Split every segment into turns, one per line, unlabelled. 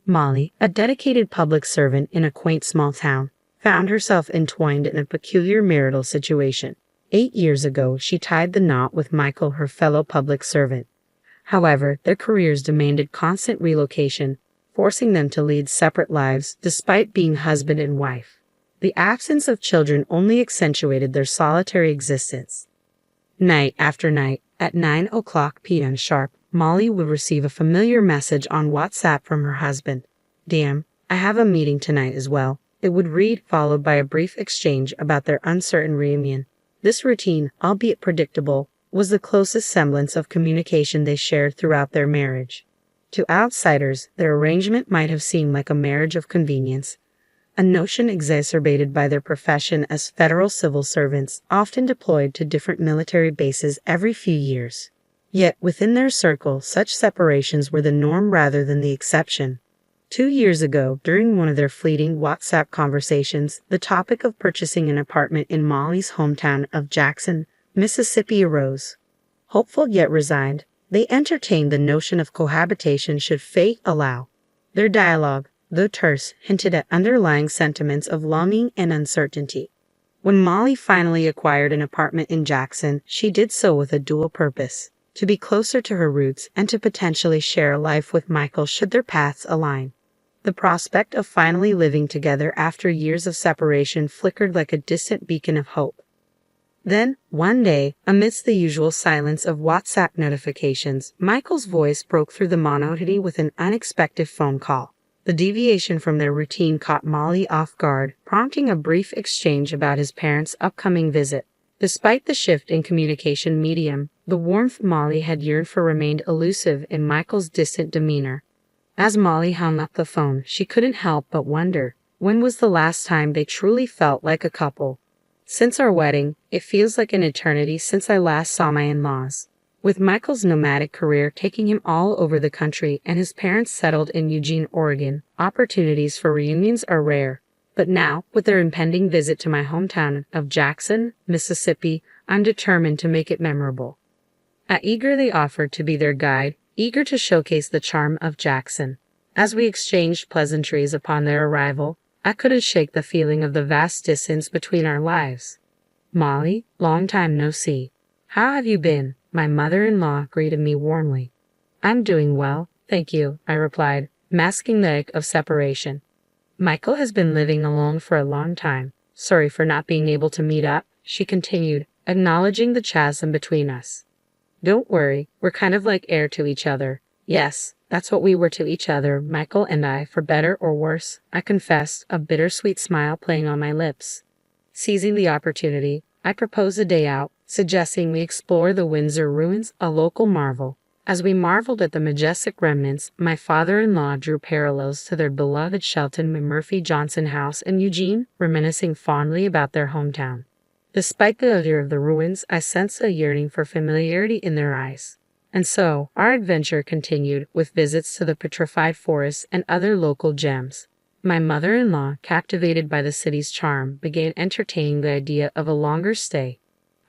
Molly, a dedicated public servant in a quaint small town, found herself entwined in a peculiar marital situation. 8 years ago, she tied the knot with Michael, her fellow public servant. However, their careers demanded constant relocation, forcing them to lead separate lives despite being husband and wife. The absence of children only accentuated their solitary existence. Night after night, at 9 p.m. sharp, Molly would receive a familiar message on WhatsApp from her husband. "Damn, I have a meeting tonight as well," it would read, followed by a brief exchange about their uncertain reunion. This routine, albeit predictable, was the closest semblance of communication they shared throughout their marriage. To outsiders, their arrangement might have seemed like a marriage of convenience, a notion exacerbated by their profession as federal civil servants, often deployed to different military bases every few years. Yet, within their circle, such separations were the norm rather than the exception. 2 years ago, during one of their fleeting WhatsApp conversations, the topic of purchasing an apartment in Molly's hometown of Jackson, Mississippi arose. Hopeful yet resigned, they entertained the notion of cohabitation should fate allow. Their dialogue, though terse, hinted at underlying sentiments of longing and uncertainty. When Molly finally acquired an apartment in Jackson, she did so with a dual purpose: to be closer to her roots and to potentially share a life with Michael should their paths align. The prospect of finally living together after years of separation flickered like a distant beacon of hope. Then, one day, amidst the usual silence of WhatsApp notifications, Michael's voice broke through the monotony with an unexpected phone call. The deviation from their routine caught Molly off guard, prompting a brief exchange about his parents' upcoming visit. Despite the shift in communication medium, the warmth Molly had yearned for remained elusive in Michael's distant demeanor. As Molly hung up the phone, she couldn't help but wonder, when was the last time they truly felt like a couple? "Since our wedding, it feels like an eternity since I last saw my in-laws." With Michael's nomadic career taking him all over the country and his parents settled in Eugene, Oregon, opportunities for reunions are rare. But now, with their impending visit to my hometown of Jackson, Mississippi, I'm determined to make it memorable. I eagerly offered to be their guide, eager to showcase the charm of Jackson. As we exchanged pleasantries upon their arrival, I couldn't shake the feeling of the vast distance between our lives. "Molly, long time no see. How have you been?" my mother-in-law greeted me warmly. "I'm doing well, thank you," I replied, masking the ache of separation. "Michael has been living alone for a long time. Sorry for not being able to meet up," she continued, acknowledging the chasm between us. "Don't worry, we're kind of like air to each other." "Yes, that's what we were to each other, Michael and I, for better or worse," I confessed, a bittersweet smile playing on my lips. Seizing the opportunity, I proposed a day out, suggesting we explore the Windsor ruins, a local marvel. As we marveled at the majestic remnants, my father-in-law drew parallels to their beloved Shelton Murphy Johnson house in Eugene, reminiscing fondly about their hometown. Despite the allure of the ruins, I sensed a yearning for familiarity in their eyes. And so, our adventure continued with visits to the petrified forests and other local gems. My mother-in-law, captivated by the city's charm, began entertaining the idea of a longer stay.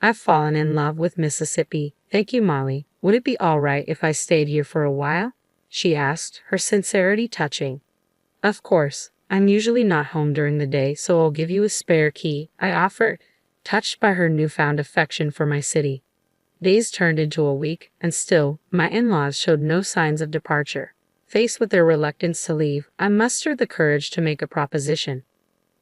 "I've fallen in love with Mississippi. Thank you, Molly. Would it be all right if I stayed here for a while?" she asked, her sincerity touching. "Of course. I'm usually not home during the day, so I'll give you a spare key," I offered, touched by her newfound affection for my city. Days turned into a week, and still, my in-laws showed no signs of departure. Faced with their reluctance to leave, I mustered the courage to make a proposition.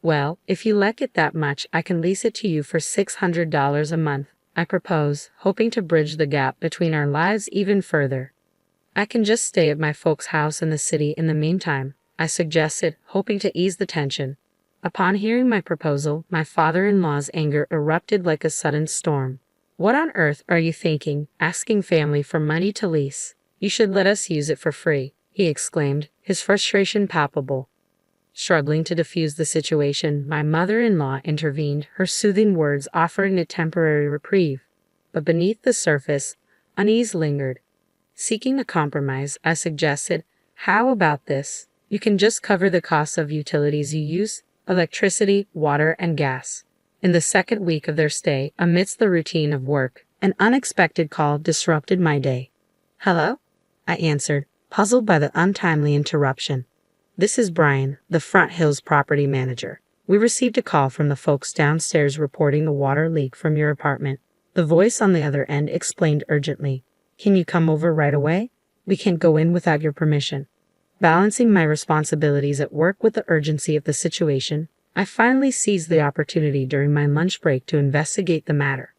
"Well, if you like it that much, I can lease it to you for $600 a month," I proposed, hoping to bridge the gap between our lives even further. "I can just stay at my folks' house in the city in the meantime," I suggested, hoping to ease the tension. Upon hearing my proposal, my father-in-law's anger erupted like a sudden storm. "What on earth are you thinking, asking family for money to lease? You should let us use it for free," he exclaimed, his frustration palpable. Struggling to defuse the situation, my mother-in-law intervened, her soothing words offering a temporary reprieve. But beneath the surface, unease lingered. Seeking a compromise, I suggested, "How about this? You can just cover the costs of utilities you use, electricity, water, and gas." In the second week of their stay, amidst the routine of work, an unexpected call disrupted my day. "Hello?" I answered, puzzled by the untimely interruption. This is Brian, the Front Hills property manager. We received a call from the folks downstairs reporting a water leak from your apartment. The voice on the other end explained urgently. Can you come over right away? We can't go in without your permission. Balancing my responsibilities at work with the urgency of the situation, I finally seized the opportunity during my lunch break to investigate the matter.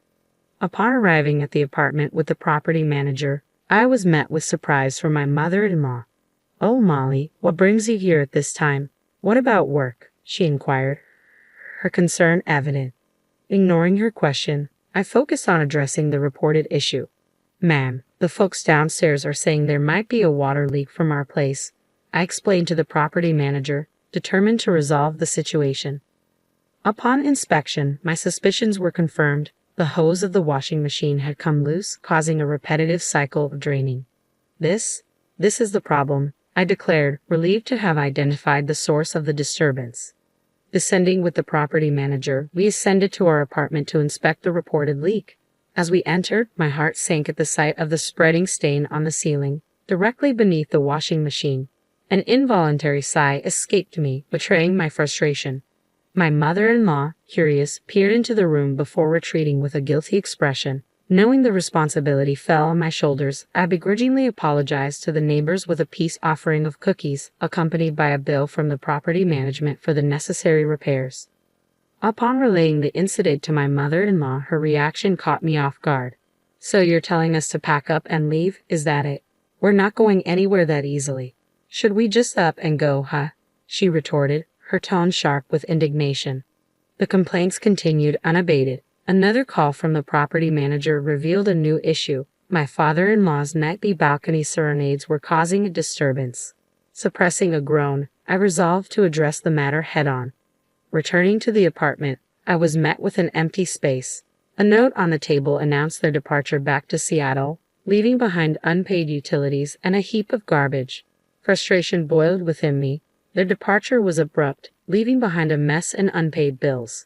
Upon arriving at the apartment with the property manager, I was met with surprise from my mother-in-law. "Oh, Molly, what brings you here at this time? What about work?" she inquired, her concern evident. Ignoring her question, I focused on addressing the reported issue. "Ma'am, the folks downstairs are saying there might be a water leak from our place," I explained to the property manager, determined to resolve the situation. Upon inspection, my suspicions were confirmed. The hose of the washing machine had come loose, causing a repetitive cycle of draining. This is the problem," I declared, relieved to have identified the source of the disturbance. Descending with the property manager, we ascended to our apartment to inspect the reported leak. As we entered, my heart sank at the sight of the spreading stain on the ceiling, directly beneath the washing machine. An involuntary sigh escaped me, betraying my frustration. My mother-in-law, curious, peered into the room before retreating with a guilty expression. Knowing the responsibility fell on my shoulders, I begrudgingly apologized to the neighbors with a peace offering of cookies, accompanied by a bill from the property management for the necessary repairs. Upon relaying the incident to my mother-in-law, her reaction caught me off guard. "So you're telling us to pack up and leave, is that it? We're not going anywhere that easily. Should we just up and go, huh?" she retorted, her tone sharp with indignation. The complaints continued unabated. Another call from the property manager revealed a new issue. My father-in-law's nightly balcony serenades were causing a disturbance. Suppressing a groan, I resolved to address the matter head-on. Returning to the apartment, I was met with an empty space. A note on the table announced their departure back to Seattle, leaving behind unpaid utilities and a heap of garbage. Frustration boiled within me. Their departure was abrupt, leaving behind a mess and unpaid bills.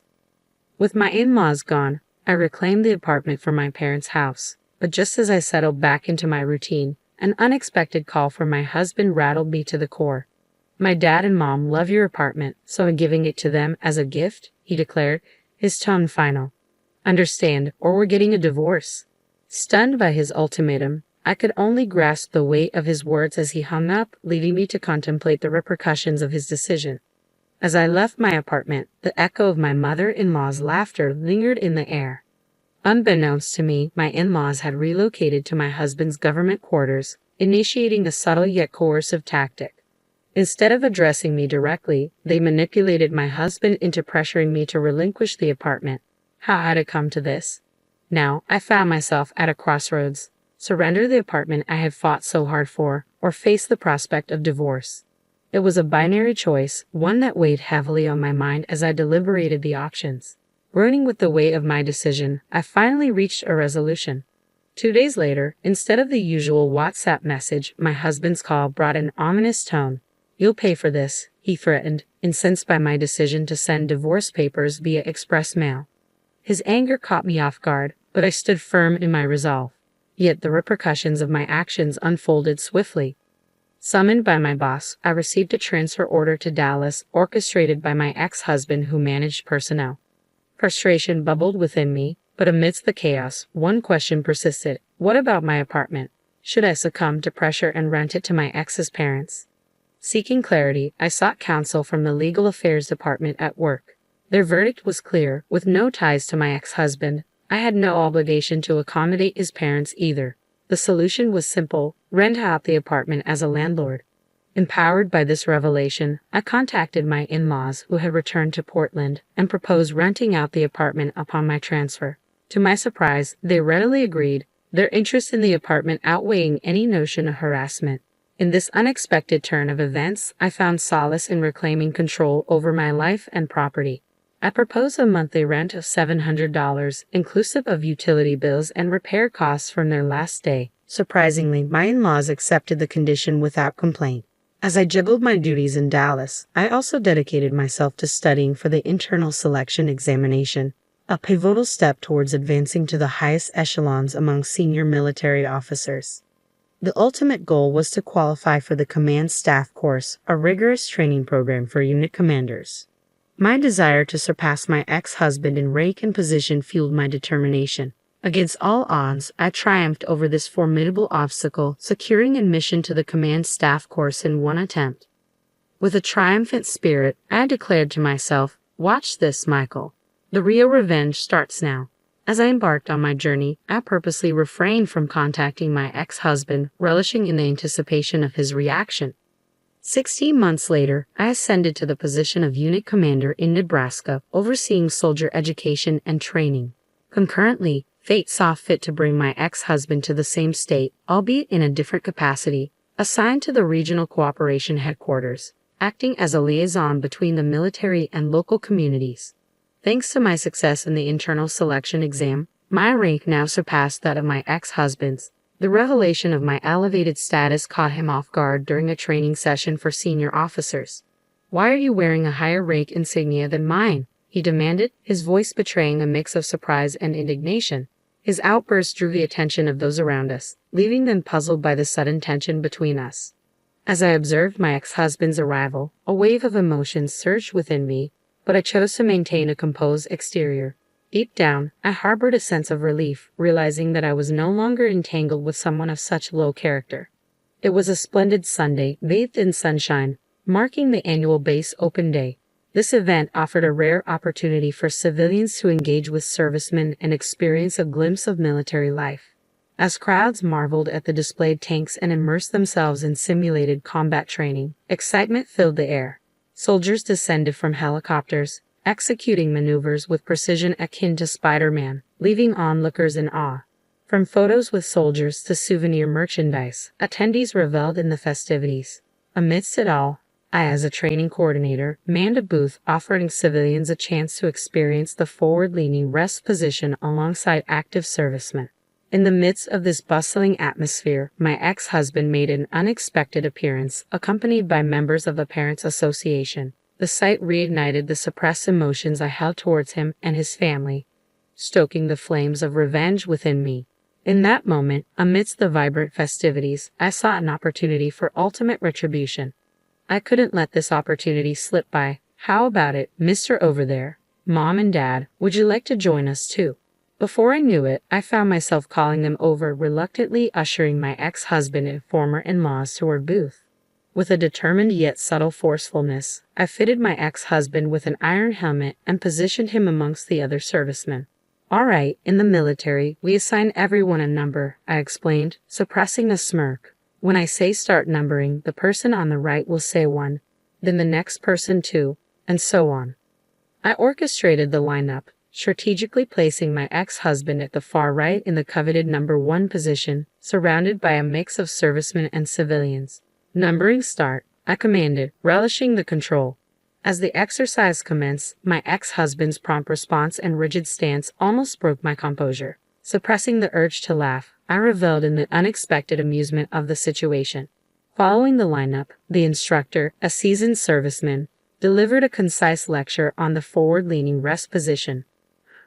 With my in-laws gone, I reclaimed the apartment for my parents' house. But just as I settled back into my routine, an unexpected call from my husband rattled me to the core. "My dad and mom love your apartment, so I'm giving it to them as a gift," he declared, his tone final. "Understand, or we're getting a divorce." Stunned by his ultimatum, I could only grasp the weight of his words as he hung up, leaving me to contemplate the repercussions of his decision. As I left my apartment, the echo of my mother-in-law's laughter lingered in the air. Unbeknownst to me, my in-laws had relocated to my husband's government quarters, initiating a subtle yet coercive tactic. Instead of addressing me directly, they manipulated my husband into pressuring me to relinquish the apartment. How had it come to this? Now, I found myself at a crossroads. Surrender the apartment I had fought so hard for, or face the prospect of divorce. It was a binary choice, one that weighed heavily on my mind as I deliberated the options. Groaning with the weight of my decision, I finally reached a resolution. 2 days later, instead of the usual WhatsApp message, my husband's call brought an ominous tone. "You'll pay for this," he threatened, incensed by my decision to send divorce papers via express mail. His anger caught me off guard, but I stood firm in my resolve. Yet the repercussions of my actions unfolded swiftly. Summoned by my boss, I received a transfer order to Dallas, orchestrated by my ex-husband who managed personnel. Frustration bubbled within me, but amidst the chaos, one question persisted. What about my apartment? Should I succumb to pressure and rent it to my ex's parents? Seeking clarity, I sought counsel from the legal affairs department at work. Their verdict was clear. With no ties to my ex-husband, I had no obligation to accommodate his parents either. The solution was simple: rent out the apartment as a landlord. Empowered by this revelation, I contacted my in-laws, who had returned to Portland, and proposed renting out the apartment upon my transfer. To my surprise, they readily agreed, their interest in the apartment outweighing any notion of harassment. In this unexpected turn of events, I found solace in reclaiming control over my life and property. I proposed a monthly rent of $700, inclusive of utility bills and repair costs from their last stay. Surprisingly, my in-laws accepted the condition without complaint. As I juggled my duties in Dallas, I also dedicated myself to studying for the internal selection examination, a pivotal step towards advancing to the highest echelons among senior military officers. The ultimate goal was to qualify for the Command Staff Course, a rigorous training program for unit commanders. My desire to surpass my ex-husband in rank and position fueled my determination. Against all odds, I triumphed over this formidable obstacle, securing admission to the Command Staff Course in one attempt. With a triumphant spirit, I declared to myself, "Watch this, Michael. The real revenge starts now." As I embarked on my journey, I purposely refrained from contacting my ex-husband, relishing in the anticipation of his reaction. 16 months later, I ascended to the position of unit commander in Nebraska, overseeing soldier education and training. Concurrently, fate saw fit to bring my ex-husband to the same state, albeit in a different capacity, assigned to the Regional Cooperation Headquarters, acting as a liaison between the military and local communities. Thanks to my success in the internal selection exam, my rank now surpassed that of my ex-husband's. The revelation of my elevated status caught him off guard during a training session for senior officers. "Why are you wearing a higher rank insignia than mine?" he demanded, his voice betraying a mix of surprise and indignation. His outburst drew the attention of those around us, leaving them puzzled by the sudden tension between us. As I observed my ex-husband's arrival, a wave of emotions surged within me, but I chose to maintain a composed exterior. Deep down, I harbored a sense of relief, realizing that I was no longer entangled with someone of such low character. It was a splendid Sunday, bathed in sunshine, marking the annual Base Open Day. This event offered a rare opportunity for civilians to engage with servicemen and experience a glimpse of military life. As crowds marveled at the displayed tanks and immersed themselves in simulated combat training, excitement filled the air. Soldiers descended from helicopters, executing maneuvers with precision akin to Spider-Man, leaving onlookers in awe. From photos with soldiers to souvenir merchandise, attendees reveled in the festivities. Amidst it all, I, as a training coordinator, manned a booth offering civilians a chance to experience the forward-leaning rest position alongside active servicemen. In the midst of this bustling atmosphere, my ex-husband made an unexpected appearance, accompanied by members of the Parents Association. The sight reignited the suppressed emotions I held towards him and his family, stoking the flames of revenge within me. In that moment, amidst the vibrant festivities, I saw an opportunity for ultimate retribution. I couldn't let this opportunity slip by. "How about it, Mr. Over there? Mom and Dad, would you like to join us too?" Before I knew it, I found myself calling them over, reluctantly ushering my ex-husband and former in-laws to our booth. With a determined yet subtle forcefulness, I fitted my ex-husband with an iron helmet and positioned him amongst the other servicemen. "All right, in the military, we assign everyone a number," I explained, suppressing a smirk. "When I say start numbering, the person on the right will say 1, then the next person 2, and so on." I orchestrated the lineup, strategically placing my ex-husband at the far right in the coveted number 1 position, surrounded by a mix of servicemen and civilians. "Numbering start," I commanded, relishing the control. As the exercise commenced, my ex-husband's prompt response and rigid stance almost broke my composure. Suppressing the urge to laugh, I reveled in the unexpected amusement of the situation. Following the lineup, the instructor, a seasoned serviceman, delivered a concise lecture on the forward-leaning rest position.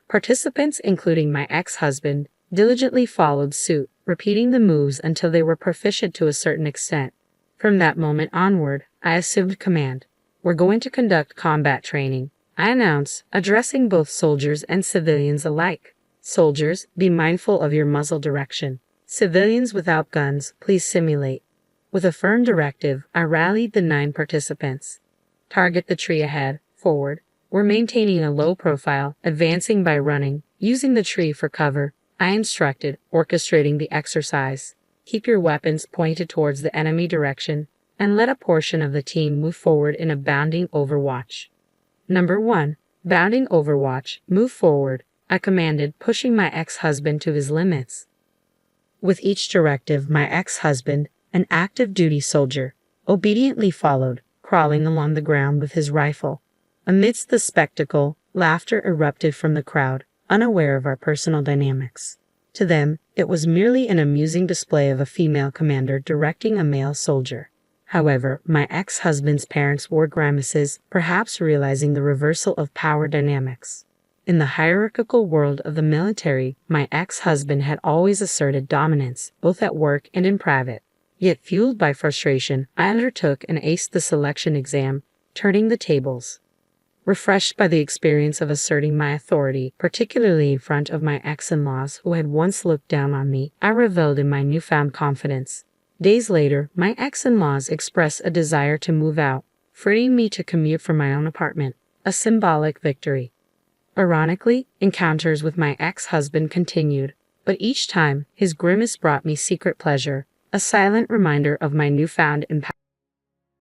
Participants, including my ex-husband, diligently followed suit, repeating the moves until they were proficient to a certain extent. From that moment onward, I assumed command. "We're going to conduct combat training," I announced, addressing both soldiers and civilians alike. "Soldiers, be mindful of your muzzle direction. Civilians without guns, please simulate." With a firm directive, I rallied the 9 participants. "Target the tree ahead, forward." We're maintaining a low profile, advancing by running, using the tree for cover, I instructed, orchestrating the exercise. "Keep your weapons pointed towards the enemy direction, and let a portion of the team move forward in a bounding overwatch." Number 1. Bounding overwatch, move forward, I commanded, pushing my ex-husband to his limits. With each directive, my ex-husband, an active duty soldier, obediently followed, crawling along the ground with his rifle. Amidst the spectacle, laughter erupted from the crowd, unaware of our personal dynamics. To them, it was merely an amusing display of a female commander directing a male soldier. However, my ex-husband's parents wore grimaces, perhaps realizing the reversal of power dynamics. In the hierarchical world of the military, my ex-husband had always asserted dominance, both at work and in private. Yet fueled by frustration, I undertook and aced the selection exam, turning the tables. Refreshed by the experience of asserting my authority, particularly in front of my ex-in-laws who had once looked down on me, I reveled in my newfound confidence. Days later, my ex-in-laws expressed a desire to move out, freeing me to commute from my own apartment, a symbolic victory. Ironically, encounters with my ex-husband continued, but each time, his grimace brought me secret pleasure, a silent reminder of my newfound empowerment.